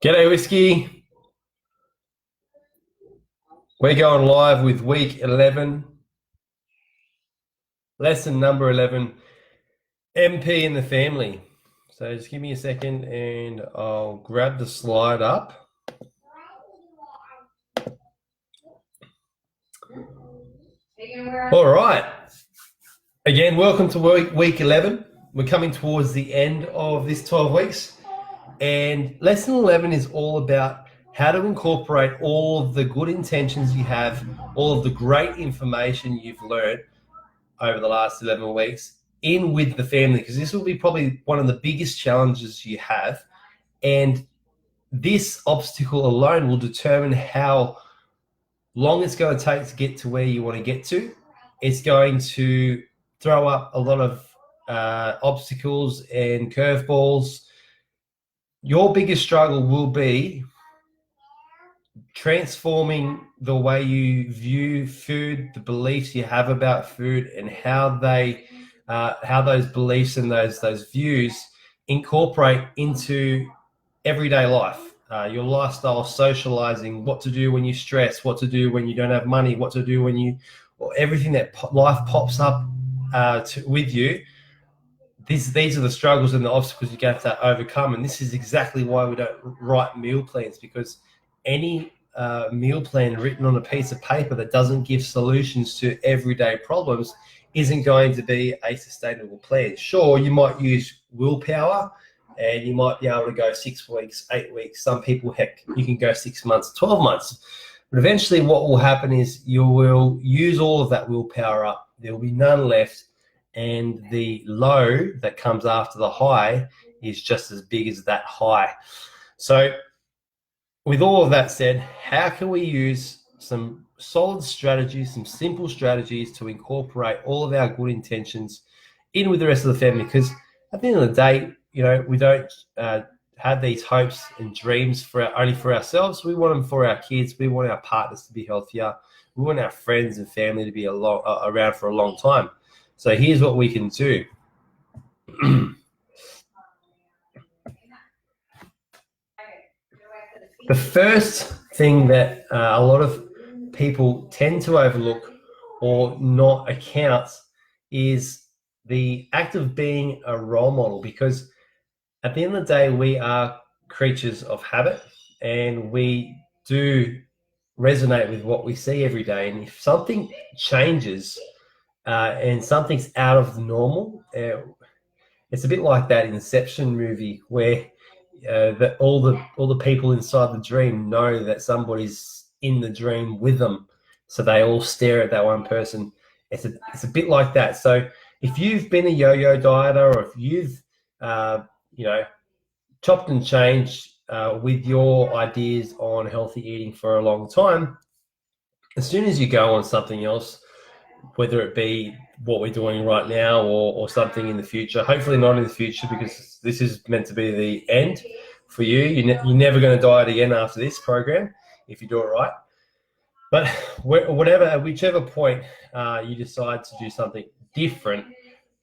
G'day, Whiskey. We're going live with week 11, lesson number 11, MP in the family. So just give me a second and I'll grab the slide up. All right. Again, welcome to week 11. We're coming towards the end of this 12 weeks. And lesson 11 is all about how to incorporate all of the good intentions you have, all of the great information you've learned over the last 11 weeks in with the family, because this will be probably one of the biggest challenges you have. And this obstacle alone will determine how long it's going to take to get to where you want to get to. It's going to throw up a lot of obstacles and curveballs. Your biggest struggle will be transforming the way you view food, the beliefs you have about food, and how those beliefs and those views incorporate into everyday life, your lifestyle, socializing, what to do when you stress, what to do when you don't have money, what to do when everything that life pops up with you. These are the struggles and the obstacles you have to overcome, and this is exactly why we don't write meal plans, because any meal plan written on a piece of paper that doesn't give solutions to everyday problems isn't going to be a sustainable plan. Sure, you might use willpower and you might be able to go 6 weeks, 8 weeks. Some people, heck, you can go 6 months, 12 months. But eventually what will happen is you will use all of that willpower up. There will be none left. And the low that comes after the high is just as big as that high. So with all of that said, how can we use some solid strategies, some simple strategies to incorporate all of our good intentions in with the rest of the family? Because at the end of the day, we don't have these hopes and dreams only for ourselves. We want them for our kids. We want our partners to be healthier. We want our friends and family to be around for a long time. So here's what we can do. The first thing that a lot of people tend to overlook or not account is the act of being a role model, because at the end of the day, we are creatures of habit and we do resonate with what we see every day. And if something changes and something's out of the normal, it's a bit like that Inception movie where all the people inside the dream know that somebody's in the dream with them, so they all stare at that one person. It's a bit like that. So if you've been a yo-yo dieter, or if you've chopped and changed with your ideas on healthy eating for a long time, as soon as you go on something else, whether it be what we're doing right now or something in the future, hopefully not in the future, because this is meant to be the end for you. You're never going to diet again after this program if you do it right. But whichever point you decide to do something different,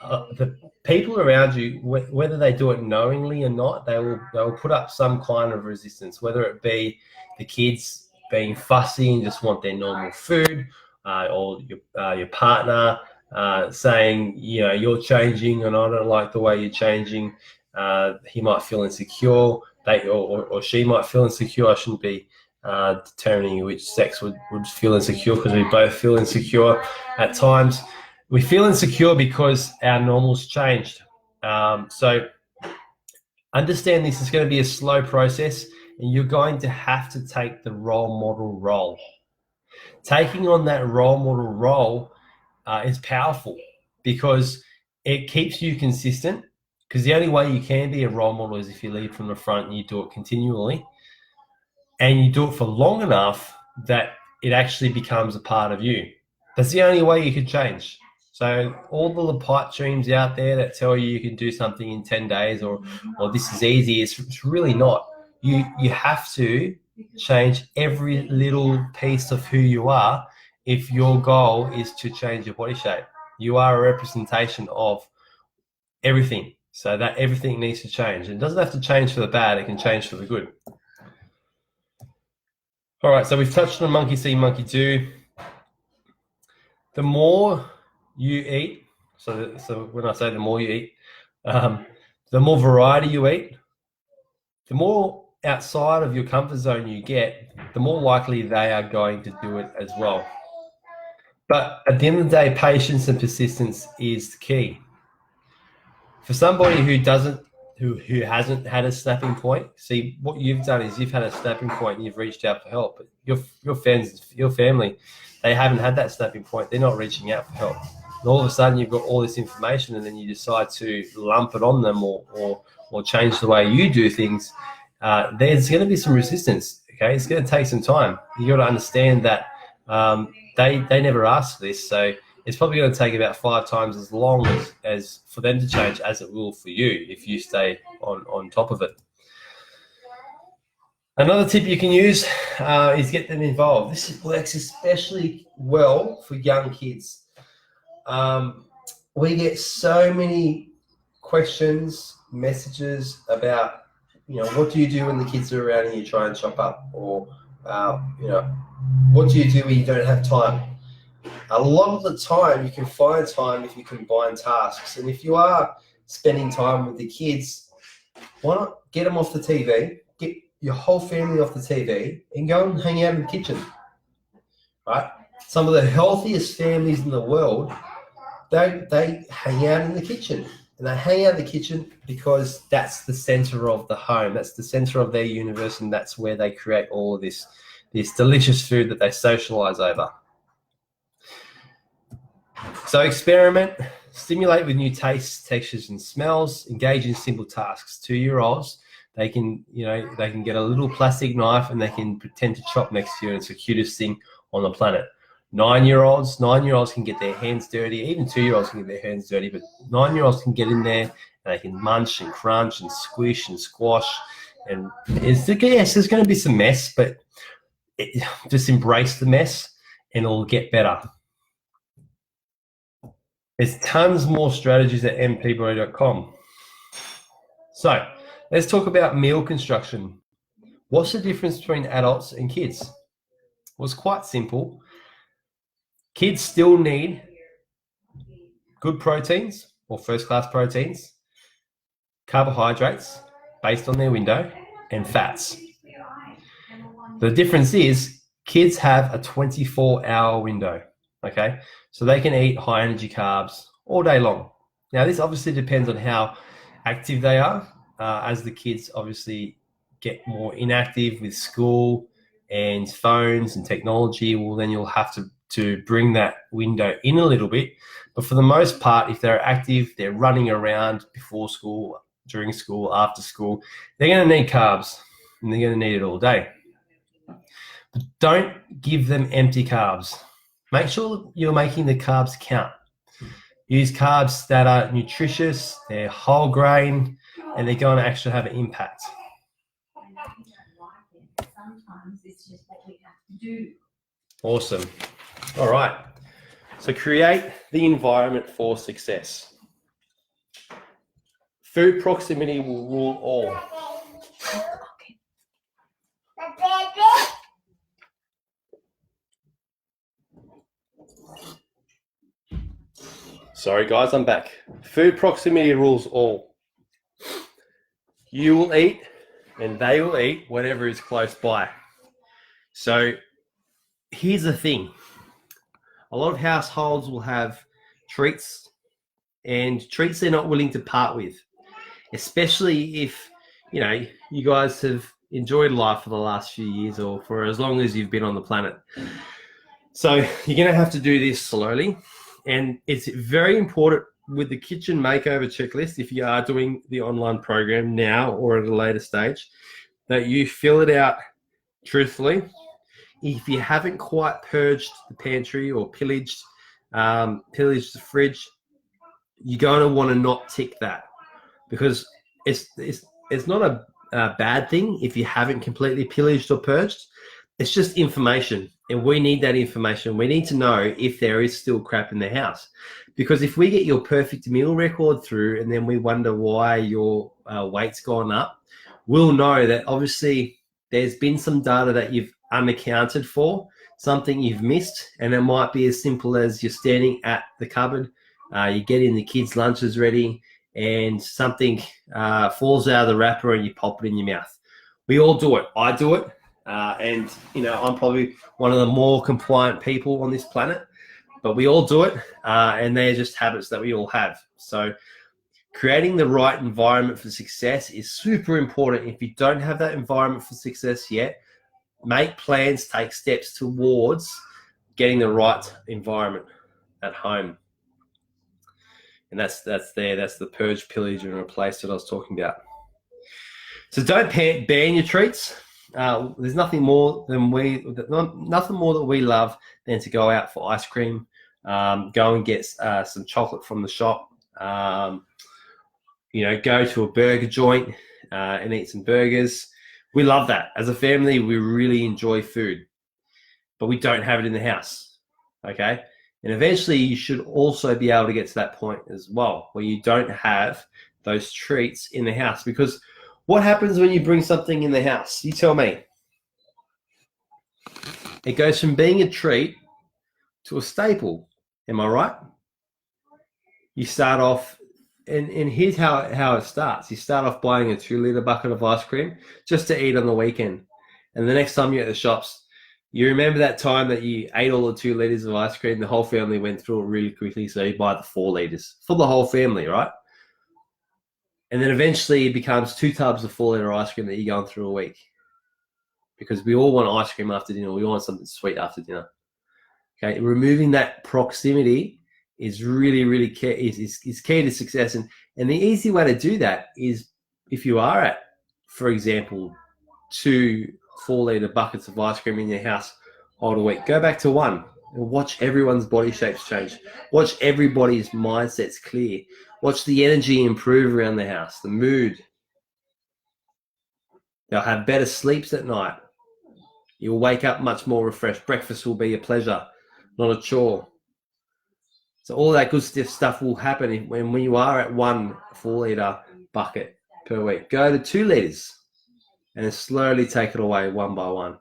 the people around you, whether they do it knowingly or not, they will put up some kind of resistance, whether it be the kids being fussy and just want their normal food, or your partner saying, you're changing and I don't like the way you're changing. He might feel insecure, or she might feel insecure. I shouldn't be determining which sex would feel insecure, because we both feel insecure at times. We feel insecure because our normal's changed. So understand this is going to be a slow process, and you're going to have to take the role model role. Taking on that role model role is powerful, because it keeps you consistent, because the only way you can be a role model is if you lead from the front and you do it continually, and you do it for long enough that it actually becomes a part of you. That's the only way you can change. So all the pipe dreams out there that tell you can do something in 10 days or this is easy, it's really not. You have to change every little piece of who you are if your goal is to change your body shape. You are a representation of everything, so that everything needs to change. It doesn't have to change for the bad, it can change for the good. All right, so we've touched on monkey see, monkey do. The more you eat, so when I say the more you eat, the more variety you eat, the more outside of your comfort zone you get, the more likely they are going to do it as well. But at the end of the day, patience and persistence is the key. For somebody who hasn't had a snapping point, see, what you've done is you've had a snapping point and you've reached out for help. But your family, they haven't had that snapping point. They're not reaching out for help. And all of a sudden, you've got all this information, and then you decide to lump it on them or change the way you do things. There's going to be some resistance. Okay, it's going to take some time. You got to understand that they never asked for this, so it's probably going to take about 5 times as long as for them to change as it will for you if you stay on top of it. Another tip you can use is get them involved. This works especially well for young kids. We get so many questions, messages about, what do you do when the kids are around and you try and chop up? Or, what do you do when you don't have time? A lot of the time, you can find time if you combine tasks. And if you are spending time with the kids, why not get them off the TV, get your whole family off the TV, and go and hang out in the kitchen, right? Some of the healthiest families in the world, they hang out in the kitchen. And they hang out in the kitchen because that's the center of the home. That's the center of their universe, and that's where they create all of this delicious food that they socialize over. So experiment, stimulate with new tastes, textures, and smells. Engage in simple tasks. 2-year-olds, they can get a little plastic knife and they can pretend to chop next to you, and it's the cutest thing on the planet. 9-year-olds can get their hands dirty. Even 2-year-olds can get their hands dirty, but 9-year-olds can get in there and they can munch and crunch and squish and squash. And there's going to be some mess, but just embrace the mess and it'll get better. There's tons more strategies at mpbro.com. So let's talk about meal construction. What's the difference between adults and kids? Well, it's quite simple. Kids still need good proteins or first-class proteins, carbohydrates based on their window, and fats. The difference is kids have a 24-hour window, okay? So they can eat high-energy carbs all day long. Now, this obviously depends on how active they are. As the kids obviously get more inactive with school and phones and technology, well, then you'll have to bring that window in a little bit. But for the most part, if they're active, they're running around before school, during school, after school, they're going to need carbs, and they're going to need it all day. But don't give them empty carbs. Make sure you're making the carbs count. Use carbs that are nutritious, they're whole grain, and they're going to actually have an impact. Sometimes it's just what we have to do. Awesome. All right. So create the environment for success. Food proximity will rule all. Sorry guys, I'm back. Food proximity rules all. You will eat and they will eat whatever is close by. So here's the thing. A lot of households will have treats, and treats they're not willing to part with, especially if, you guys have enjoyed life for the last few years or for as long as you've been on the planet. So you're going to have to do this slowly. And it's very important with the kitchen makeover checklist, if you are doing the online program now or at a later stage, that you fill it out truthfully. If you haven't quite purged the pantry or pillaged the fridge, you're going to want to not tick that, because it's not a bad thing if you haven't completely pillaged or purged. It's just information, and we need that information. We need to know if there is still crap in the house, because if we get your perfect meal record through and then we wonder why your weight's gone up, we'll know that obviously there's been some data that you've unaccounted for, something you've missed, and it might be as simple as you're standing at the cupboard, you're getting the kids' lunches ready, and something falls out of the wrapper and you pop it in your mouth. We all do it. I do it. And, I'm probably one of the more compliant people on this planet, but we all do it. And they're just habits that we all have. So creating the right environment for success is super important. If you don't have that environment for success yet, make plans, take steps towards getting the right environment at home. And that's the purge, pillage, and replace that I was talking about. So don't ban your treats. There's nothing more that we love than to go out for ice cream, go and get some chocolate from the shop, go to a burger joint and eat some burgers. We love that. As a family, we really enjoy food, but we don't have it in the house, okay? And eventually you should also be able to get to that point as well, where you don't have those treats in the house. Because what happens when you bring something in the house? You tell me. It goes from being a treat to a staple. Am I right? You start off, and here's how it starts. You start off buying a 2-litre bucket of ice cream just to eat on the weekend. And the next time you're at the shops, you remember that time that you ate all the 2 litres of ice cream, the whole family went through it really quickly, so you buy the 4 litres for the whole family, right? And then eventually it becomes 2 tubs of 4-litre ice cream that you're going through a week. Because we all want ice cream after dinner. We all want something sweet after dinner. Okay, removing that proximity is really, really key, is key to success. And the easy way to do that is if you are at, for example, 2 4-litre buckets of ice cream in your house all the week, go back to 1 and watch everyone's body shapes change. Watch everybody's mindsets clear. Watch the energy improve around the house, the mood. They'll have better sleeps at night. You'll wake up much more refreshed. Breakfast will be a pleasure, not a chore. So all that good stuff will happen when you are at 1 4-litre bucket per week. Go to 2 litres and then slowly take it away one by one.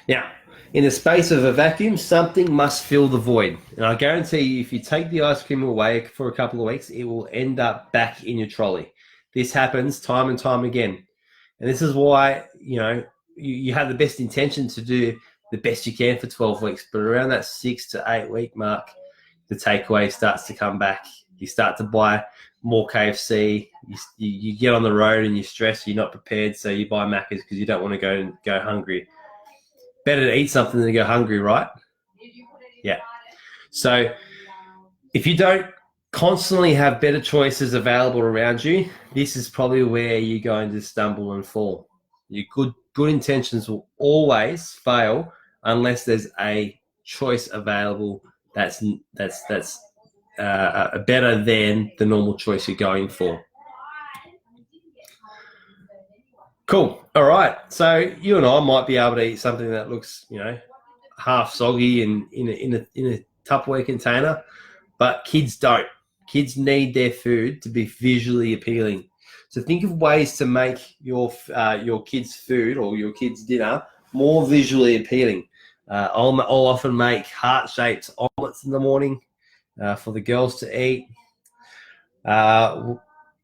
Now, in the space of a vacuum, something must fill the void. And I guarantee you, if you take the ice cream away for a couple of weeks, it will end up back in your trolley. This happens time and time again. And this is why, you have the best intention to do the best you can for 12 weeks. But around that 6 to 8 week mark, the takeaway starts to come back. You start to buy more KFC. You get on the road and you stress. You're not prepared, so you buy Macca's because you don't want to go hungry. Better to eat something than to go hungry, right? Yeah. So if you don't constantly have better choices available around you, this is probably where you're going to stumble and fall. Your good intentions will always fail unless there's a choice available that's better than the normal choice you're going for. Cool. All right. So you and I might be able to eat something that looks, half soggy and in a Tupperware container, but kids don't. Kids need their food to be visually appealing. So think of ways to make your kids' food or your kids' dinner more visually appealing. I'll often make heart-shaped omelets in the morning for the girls to eat.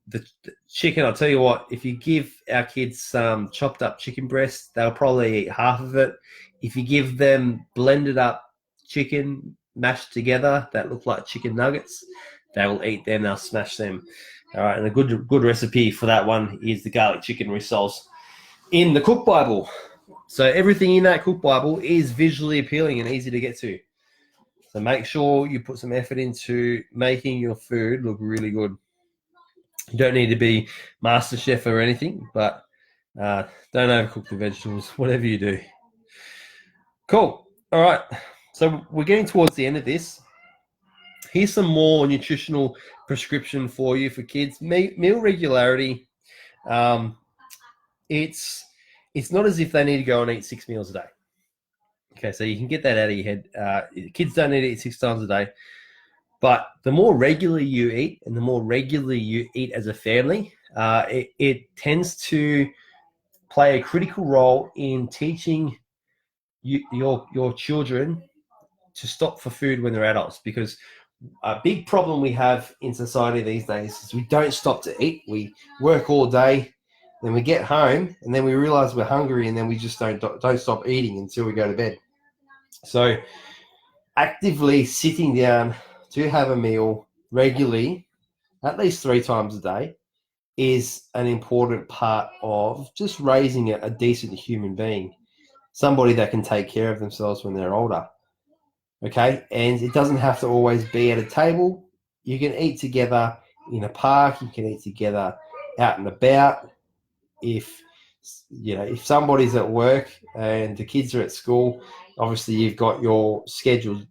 The chicken, I'll tell you what, if you give our kids some chopped up chicken breast, they'll probably eat half of it. If you give them blended up chicken mashed together that look like chicken nuggets, they will eat them, they'll smash them. All right, and a good recipe for that one is the garlic chicken rissoles in the Cook Bible. So everything in that Cook Bible is visually appealing and easy to get to. So make sure you put some effort into making your food look really good. You don't need to be master chef or anything, but don't overcook the vegetables, whatever you do. Cool. All right. So we're getting towards the end of this. Here's some more nutritional prescription for you for kids. Meal regularity. It's not as if they need to go and eat 6 meals a day. Okay, so you can get that out of your head. Kids don't need to eat 6 times a day. But the more regularly you eat and the more regularly you eat as a family, it tends to play a critical role in teaching your children to stop for food when they're adults, because a big problem we have in society these days is we don't stop to eat. We work all day, then we get home, and then we realize we're hungry, and then we just don't stop eating until we go to bed. So actively sitting down to have a meal regularly, at least 3 times a day, is an important part of just raising a decent human being, somebody that can take care of themselves when they're older. Okay, and it doesn't have to always be at a table. You can eat together in a park. You can eat together out and about. If somebody's at work and the kids are at school, obviously you've got your scheduled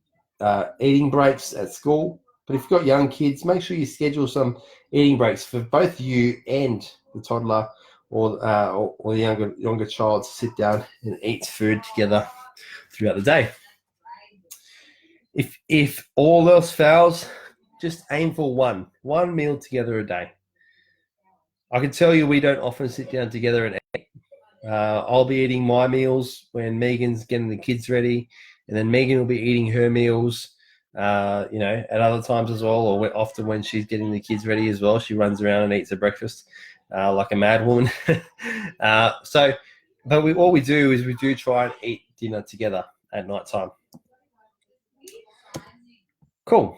eating breaks at school. But if you've got young kids, make sure you schedule some eating breaks for both you and the toddler or the younger child to sit down and eat food together throughout the day. If all else fails, just aim for one meal together a day. I can tell you we don't often sit down together and eat. I'll be eating my meals when Megan's getting the kids ready, and then Megan will be eating her meals, at other times as well, or often when she's getting the kids ready as well. She runs around and eats her breakfast like a mad woman. What we do is we do try and eat dinner together at night time. Cool.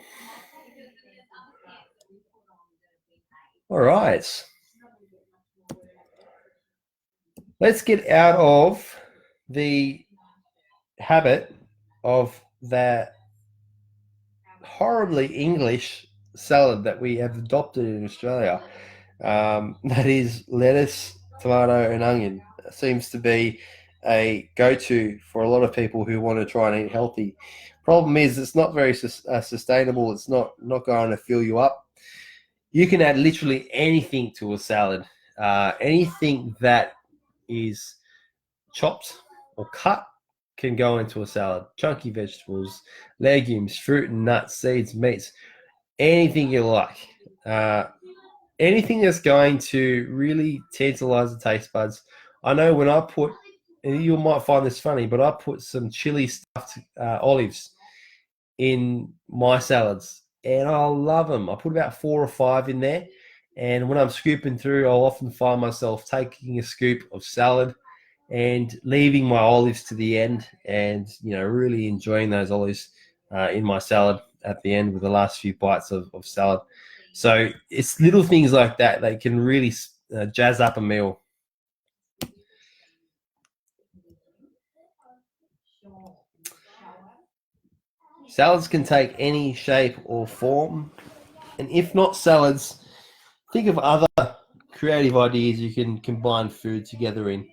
All right. Let's get out of the habit of that horribly English salad that we have adopted in Australia. That is lettuce, tomato, and onion. It seems to be a go-to for a lot of people who want to try and eat healthy. Problem is, it's not very sustainable. It's not going to fill you up. You can add literally anything to a salad. Anything that is chopped or cut can go into a salad. Chunky vegetables, legumes, fruit and nuts, seeds, meats, anything you like. Anything that's going to really tantalize the taste buds. I know when I put, and you might find this funny, but I put some chili stuffed olives in my salads, and I love them. I put about 4 or 5 in there, and when I'm scooping through, I'll often find myself taking a scoop of salad and leaving my olives to the end, and really enjoying those olives in my salad at the end with the last few bites of salad. So it's little things like that that can really jazz up a meal. Salads can take any shape or form, and if not salads, think of other creative ideas you can combine food together in.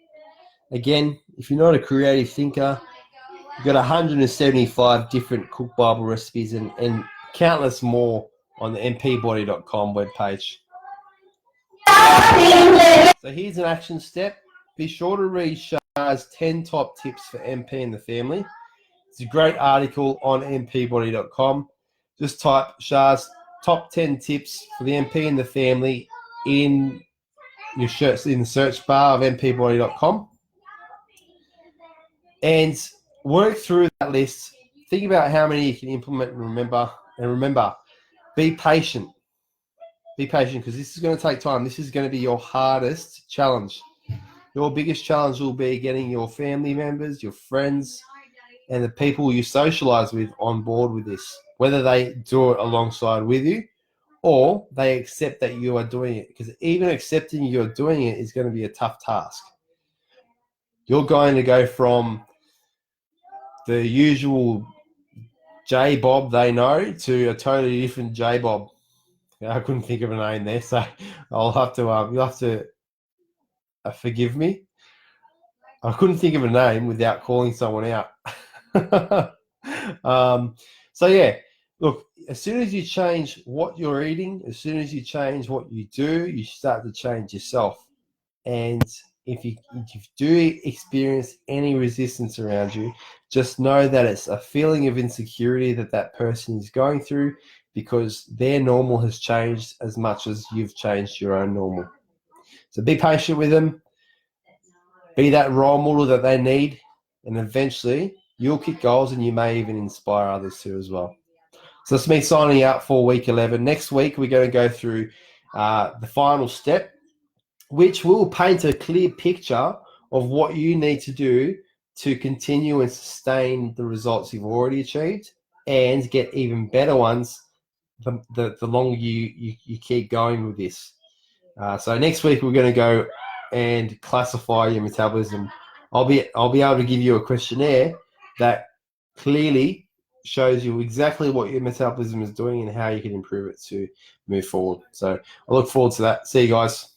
Again, if you're not a creative thinker, you've got 175 different Cook Bible recipes and countless more on the mpbody.com webpage. So here's an action step. Be sure to read Shah's 10 top tips for MP and the family. It's a great article on mpbody.com. Just type Shah's top 10 tips for the MP and the family in the search bar of mpbody.com. And work through that list. Think about how many you can implement and remember. And remember, be patient. Be patient, because this is going to take time. This is going to be your hardest challenge. Your biggest challenge will be getting your family members, your friends, and the people you socialize with on board with this, whether they do it alongside with you or they accept that you are doing it. Because even accepting you're doing it is going to be a tough task. You're going to go from the usual J Bob they know to a totally different J Bob. I couldn't think of a name there, so I'll have to. You'll have to forgive me. I couldn't think of a name without calling someone out. So yeah, look. As soon as you change what you're eating, as soon as you change what you do, you start to change yourself. And if you do experience any resistance around you, just know that it's a feeling of insecurity that person is going through, because their normal has changed as much as you've changed your own normal. So be patient with them. Be that role model that they need, and eventually you'll kick goals and you may even inspire others too as well. So that's me signing out for week 11. Next week, we're going to go through the final step, which will paint a clear picture of what you need to do to continue and sustain the results you've already achieved and get even better ones the longer you keep going with this. So next week, we're going to go and classify your metabolism. I'll be able to give you a questionnaire that clearly shows you exactly what your metabolism is doing and how you can improve it to move forward. So I look forward to that. See you guys.